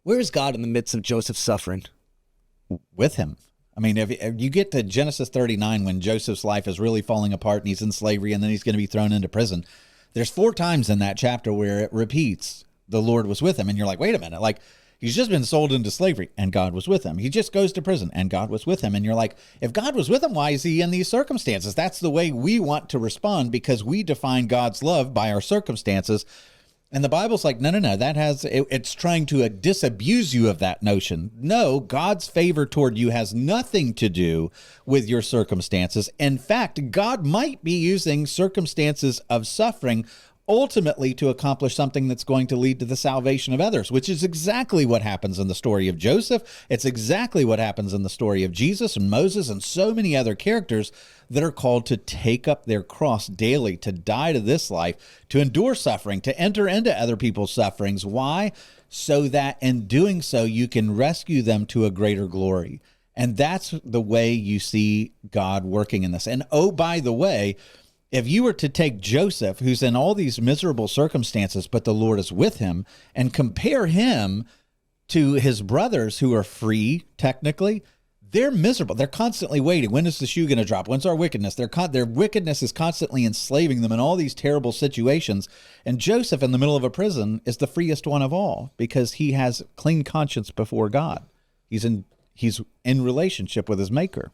Where is God in the midst of Joseph's suffering? With him. I mean, if you get to Genesis 39, when Joseph's life is really falling apart and he's in slavery and then he's going to be thrown into prison, there's 4 times in that chapter where it repeats the Lord was with him. And you're like, wait a minute, like he's just been sold into slavery and God was with him. He just goes to prison and God was with him. And you're like, if God was with him, why is he in these circumstances? That's the way we want to respond because we define God's love by our circumstances. And the Bible's like, no, it's trying to disabuse you of that notion. No, God's favor toward you has nothing to do with your circumstances. In fact, God might be using circumstances of suffering ultimately to accomplish something that's going to lead to the salvation of others, which is exactly what happens in the story of Joseph. It's exactly what happens in the story of Jesus and Moses and so many other characters that are called to take up their cross daily, to die to this life, to endure suffering, to enter into other people's sufferings. Why? So that in doing so, you can rescue them to a greater glory. And that's the way you see God working in this. And oh, by the way, if you were to take Joseph, who's in all these miserable circumstances, but the Lord is with him, and compare him to his brothers who are free, technically, they're miserable. They're constantly waiting. When is the shoe going to drop? When's our wickedness? Their wickedness is constantly enslaving them in all these terrible situations. And Joseph, in the middle of a prison, is the freest one of all because he has clean conscience before God. He's in relationship with his maker.